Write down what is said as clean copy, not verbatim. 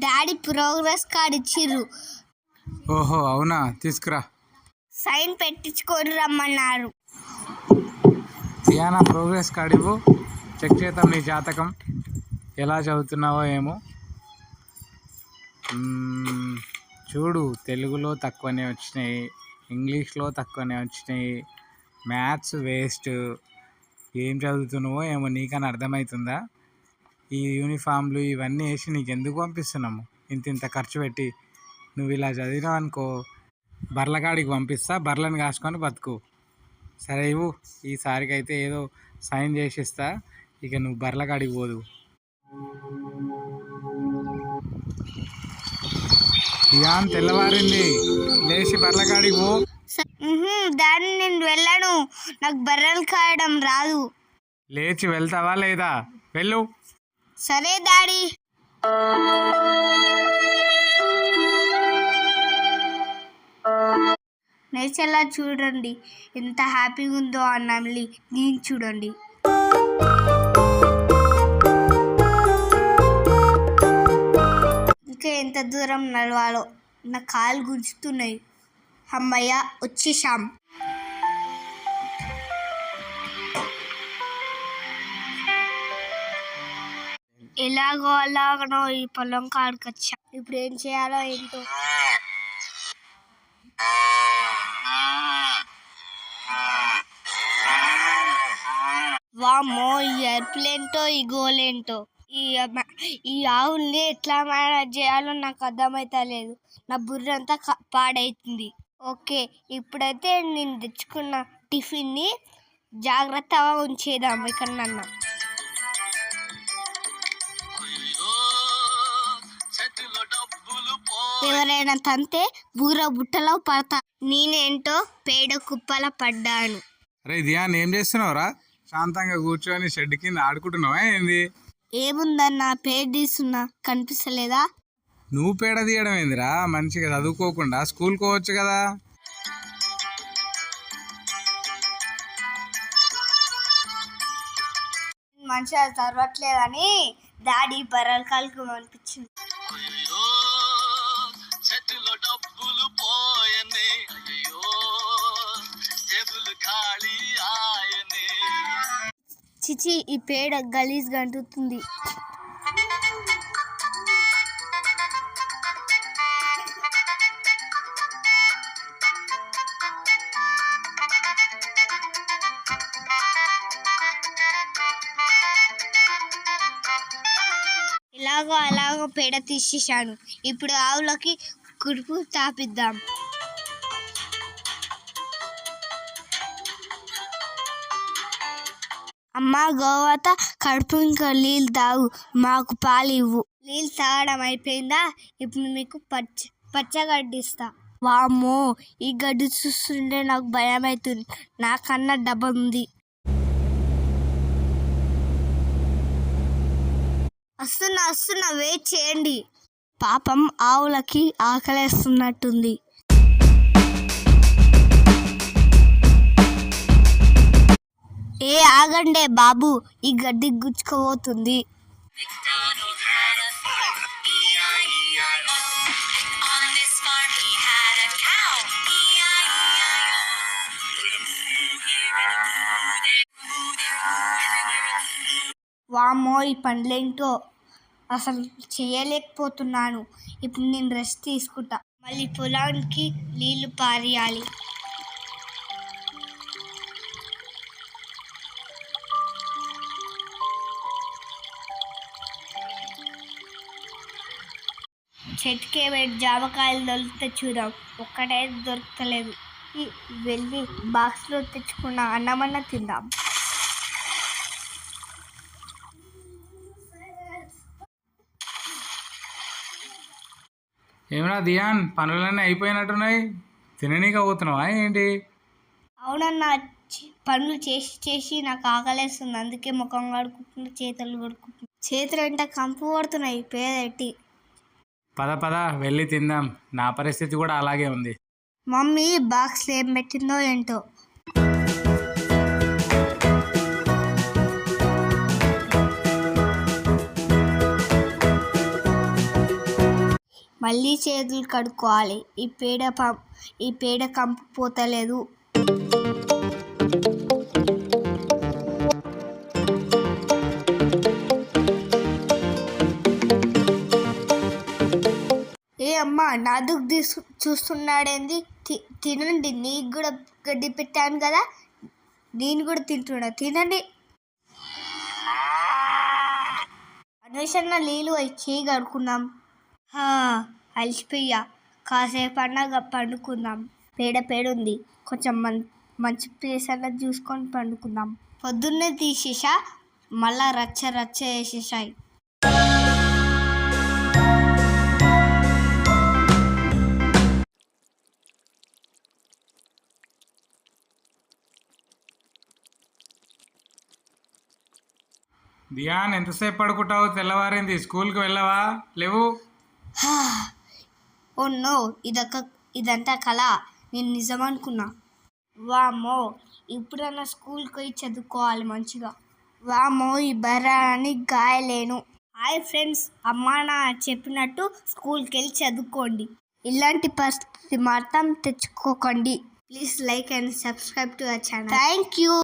Daddy progress card ఇచ్చిర్రు. ఓహో అవునా, తీసుకురా. సైన్ పెట్టించుకొని రమ్మన్నారు. దియానా ప్రోగ్రెస్ కార్డ్ ఇవ్వు, చెక్ చేద్దాం నీ జాతకం ఎలా చదువుతున్నావో ఏమో. చూడు, తెలుగులో తక్కువనే వచ్చినాయి, ఇంగ్లీష్లో తక్కువనే వచ్చినాయి, మ్యాథ్స్ వేస్ట్. ఏం చదువుతున్నావో ఏమో, నీకని అర్థమవుతుందా? ఈ యూనిఫామ్లు ఇవన్నీ వేసి నీకు ఎందుకు పంపిస్తున్నాము? ఇంత ఖర్చు పెట్టి నువ్వు ఇలా చదివినావు అనుకో, బర్లకాడికి పంపిస్తా, బర్లను కాసుకొని బతుకు. సరే ఇవ్వు, ఈసారికి అయితే ఏదో సైన్ చేసిస్తా, ఇక నువ్వు బర్లకాడికి పోదు. దియాన్, తెల్లవారింది, లేచి బర్లకాడికి పో. దాన్ని నేను వెళ్ళను, నాకు బర్రెలు కాయడం రాదు. లేచి వెళ్తావా లేదా? వెళ్ళు. సరే డాడీ. నేచర్లా చూడండి ఎంత హ్యాపీగా ఉందో ఆ నమిలి. నేను చూడండి. ఇంకా ఎంత దూరం నడవాలో, నా కాళ్ళు గుంజుతున్నాయి. అమ్మయ్య, వచ్చేసాం. అలాగనో ఈ పొలం కాడికి వచ్చా. ఇప్పుడు ఏం చేయాలో ఏంటో. వామ్మో, ఈ ఎయిర్ప్లేన్తో ఈ గోలేంటో. ఈ ఆవుల్ని ఎట్లా మేనేజ్ చేయాలో నాకు అర్థమైతలేదు. నా బుర్ర అంతా పాడైతుంది. ఓకే, ఇప్పుడైతే నేను తెచ్చుకున్న టిఫిన్ని జాగ్రత్తగా ఉంచేద్దాం ఎక్కడన్నా. ఎవరైనా తంతే బూర బుట్టలో పడతా. నేనేంటో పేడ కుప్పల పడ్డాను. అరే దియాన్, ఏం చేస్తున్నావురా? శాంతంగా కూర్చొని షెడ్ కింద ఆడుకుంటున్నావా ఏంది? ఏముందన్నా, పేడ తీస్తున్నా, కనిపిస్తలేదా? నువ్వు పేడ తీయడం ఏందిరా? మంచిగా చదువుకోకుండా స్కూల్ కోవచ్చు కదా. మంచిగా చదవట్లేదని డాడీ బర్రెల కాళ్ళకి పంపించింది. చిచి, ఈ పేడ గలీజ్గా అంటుతుంది. అలాగో పేడ తీసేసాను. ఇప్పుడు ఆవులకి కుడుపు తాపిద్దాం. అమ్మ గోవత, కడుపు ఇంకా నీళ్ళు తాగు, మాకు పాలు ఇవ్వు. నీళ్ళు తాగడం అయిపోయిందా? ఇప్పుడు మీకు పచ్చగడ్డి ఇస్తా. వామ్మో, ఈ గడ్డి చూస్తుంటే నాకు భయం అవుతుంది. నాకన్నా డబ్బా ఉంది. వస్తున్నా, వెయిట్ చేయండి. పాపం ఆవులకి ఆకలేస్తున్నట్టుంది. ఆగండే బాబు, ఈ గడ్డి గుచ్చుకోబోతుంది. వామ్మో, ఈ పండ్లేంటో అసలు చేయలేకపోతున్నాను. ఇప్పుడు నేను రెస్ట్ తీసుకుంటా. మళ్ళీ పొలానికి నీళ్లు పారేయాలి. చెట్టుకే పెట్టి జామకాయలు దొరికితే చూద్దాం. ఒక్కటే దొరకలేదు. వెళ్ళి బాక్స్లో తెచ్చుకున్న అన్నమన్న తిందాం. ఏమన్నా దియాన్, పనులన్నీ అయిపోయినట్టున్నాయి, తిననీక పోతున్నావా ఏంటి? అవునన్నా, పనులు చేసి నాకు ఆకలేస్తుంది. అందుకే ముఖం కడుక్కుంటున్నా, చేతులు కడుక్కుంటున్నా. చేతులు అంటే కంపు కొడుతున్నాయి పేదెట్టి. పద వెళ్ళి తిందాం. నా పరిస్థితి కూడా అలాగే ఉంది. మమ్మీ బాక్స్లో ఏం పెట్టిందో ఏంటో. మళ్ళీ చేతులు కడుక్కోవాలి. ఈ పేడ కంపు పోతలేదు. ఏ అమ్మా నాదుకు చూస్తున్నాడేంది? తినండి, నీకు కూడా గడ్డి పెట్టాను కదా, నేను కూడా తింటున్నా, తినండి. అన్వేషణ నీళ్ళు వచ్చి కడుక్కున్నాం. అలసిపోయా, కాసేపు అన్నా పండుకుందాం. పేడ ఉంది, కొంచెం మంచి ప్లేస్ అన్నది చూసుకొని పండుకుందాం. పొద్దున్నే తీసేసా, మళ్ళా రచ్చ వేసేసాయి. దియాన్, ఎంతసేపు పడుకుంటావు? తెల్లవారింది, స్కూల్కి వెళ్ళవా? లేవు. ఓ నో, ఇదంతా కళ, నేను నిజం అనుకున్నా. వామ్మో, ఇప్పుడన్నా స్కూల్కి పోయి చదువుకోవాలి మంచిగా. వామ్మో, ఈ బర్రాన్ని గాయలేను. హాయ్ ఫ్రెండ్స్, అమ్మా నా చెప్పినట్టు స్కూల్కి వెళ్ళి చదువుకోండి. ఇలాంటి పరిస్థితి మాత్రం తెచ్చుకోకండి. Please like and subscribe to our channel. Thank you.